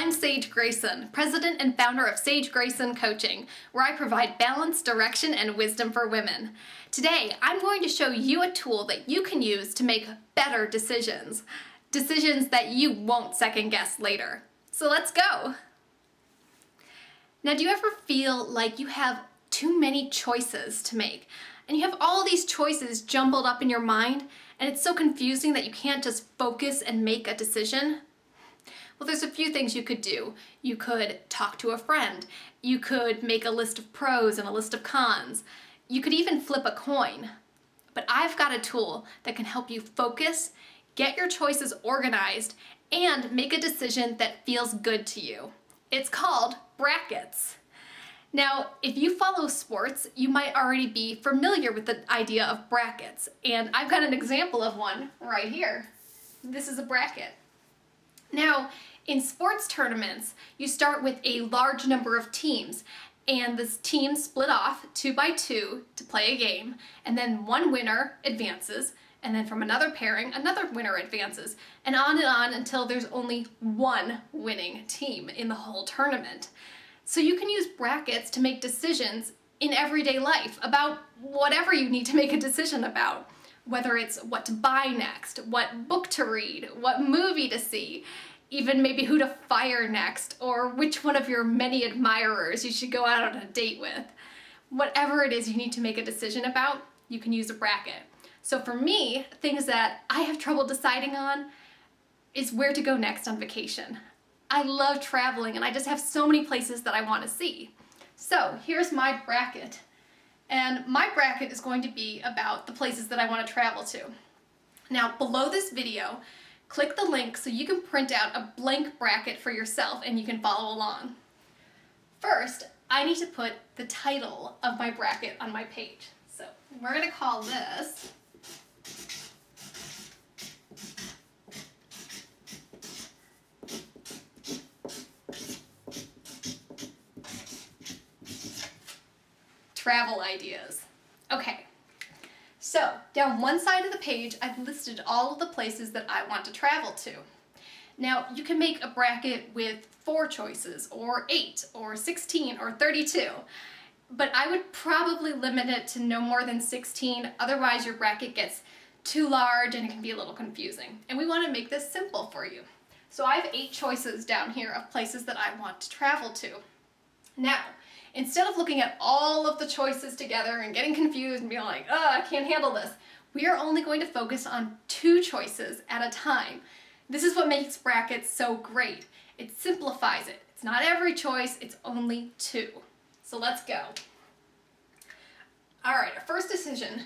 I'm Sage Grayson, president and founder of Sage Grayson Coaching, where I provide balance, direction, and wisdom for women. Today, I'm going to show you a tool that you can use to make better decisions. Decisions that you won't second guess later. So let's go. Now, do you ever feel like you have too many choices to make? And you have all these choices jumbled up in your mind, and it's so confusing that you can't just focus and make a decision? Well, there's a few things you could do. You could talk to a friend. You could make a list of pros and a list of cons. You could even flip a coin. But I've got a tool that can help you focus, get your choices organized, and make a decision that feels good to you. It's called brackets. Now, if you follow sports, you might already be familiar with the idea of brackets. And I've got an example of one right here. This is a bracket. Now, in sports tournaments, you start with a large number of teams, and this team split off 2 by 2 to play a game, and then one winner advances, and then from another pairing, another winner advances, and on until there's only one winning team in the whole tournament. So you can use brackets to make decisions in everyday life about whatever you need to make a decision about. Whether it's what to buy next, what book to read, what movie to see, even maybe who to fire next, or which one of your many admirers you should go out on a date with. Whatever it is you need to make a decision about, you can use a bracket. So for me, things that I have trouble deciding on is where to go next on vacation. I love traveling and I just have so many places that I want to see. So here's my bracket. And my bracket is going to be about the places that I want to travel to. Now, below this video, click the link so you can print out a blank bracket for yourself and you can follow along. First, I need to put the title of my bracket on my page. So we're going to call this Travel Ideas. Okay, so down one side of the page, I've listed all of the places that I want to travel to. Now, you can make a bracket with 4 choices, or 8, or 16, or 32, but I would probably limit it to no more than 16, otherwise your bracket gets too large and it can be a little confusing. And we want to make this simple for you. So I have 8 choices down here of places that I want to travel to. Now, instead of looking at all of the choices together and getting confused and being like, oh, I can't handle this, we are only going to focus on 2 choices at a time. This is what makes brackets so great. It simplifies it. It's not every choice, it's only 2. So let's go. All right, our first decision,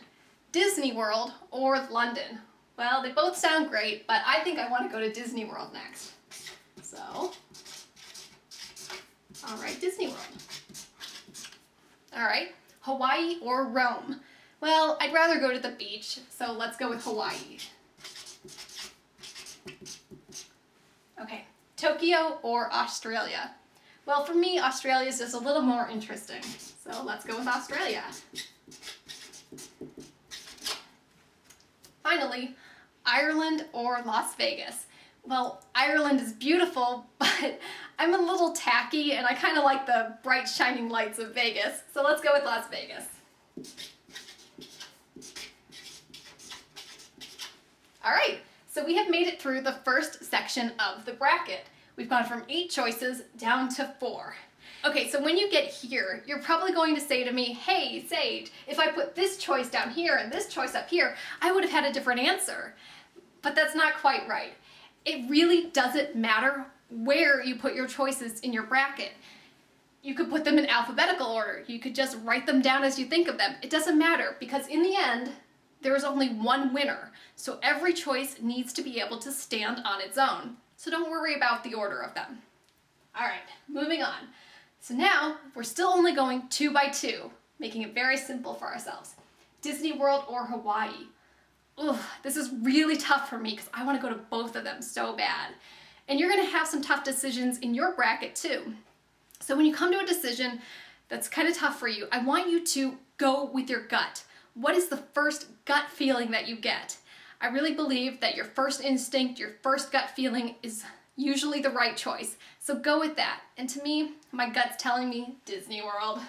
Disney World or London. Well, they both sound great, but I think I want to go to Disney World next. So, all right, Disney World. All right, Hawaii or Rome? Well, I'd rather go to the beach, so let's go with Hawaii. Okay, Tokyo or Australia? Well, for me, Australia is just a little more interesting, so let's go with Australia. Finally, Ireland or Las Vegas? Well, Ireland is beautiful, but I'm a little tacky and I kind of like the bright shining lights of Vegas, so let's go with Las Vegas. All right, so we have made it through the first section of the bracket. We've gone from 8 choices down to 4. Okay, so when you get here, you're probably going to say to me, hey, Sage, if I put this choice down here and this choice up here, I would have had a different answer. But that's not quite right. It really doesn't matter where you put your choices in your bracket. You could put them in alphabetical order. You could just write them down as you think of them. It doesn't matter because in the end, there is only one winner. So every choice needs to be able to stand on its own. So don't worry about the order of them. All right, moving on. So now we're still only going 2 by 2, making it very simple for ourselves. Disney World or Hawaii? Ugh, this is really tough for me because I want to go to both of them so bad. And you're going to have some tough decisions in your bracket too. So when you come to a decision that's kind of tough for you, I want you to go with your gut. What is the first gut feeling that you get? I really believe that your first instinct, your first gut feeling is usually the right choice. So go with that. And to me, my gut's telling me Disney World.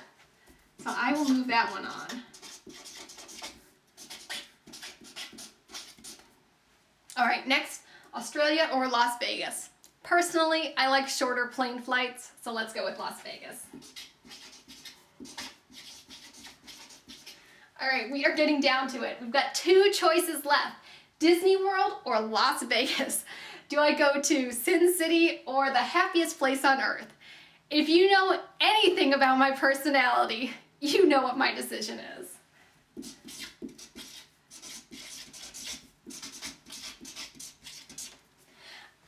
So I will move that one on. All right, next, Australia or Las Vegas. Personally, I like shorter plane flights, so let's go with Las Vegas. All right, we are getting down to it. We've got 2 choices left, Disney World or Las Vegas. Do I go to Sin City or the happiest place on earth? If you know anything about my personality, you know what my decision is.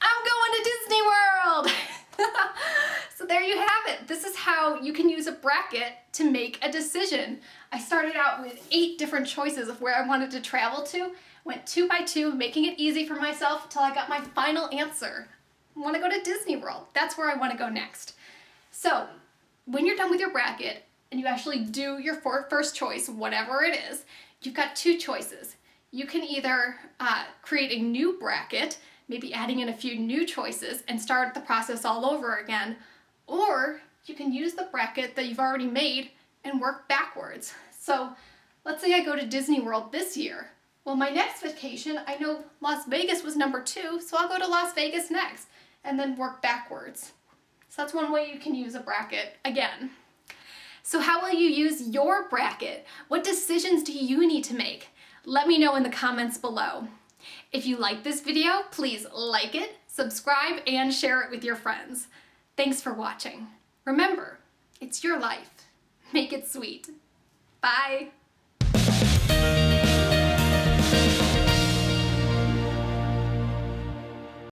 I'm going to Disney World! So there you have it. This is how you can use a bracket to make a decision. I started out with 8 different choices of where I wanted to travel to, went 2 by 2, making it easy for myself until I got my final answer. I want to go to Disney World. That's where I want to go next. So when you're done with your bracket and you actually do your first choice, whatever it is, you've got 2 choices. You can either create a new bracket, maybe adding in a few new choices and start the process all over again, or you can use the bracket that you've already made and work backwards. So let's say I go to Disney World this year. Well, my next vacation, I know Las Vegas was number 2, so I'll go to Las Vegas next and then work backwards. So that's one way you can use a bracket again. So how will you use your bracket? What decisions do you need to make? Let me know in the comments below. If you like this video, please like it, subscribe, and share it with your friends. Thanks for watching. Remember, it's your life. Make it sweet. Bye.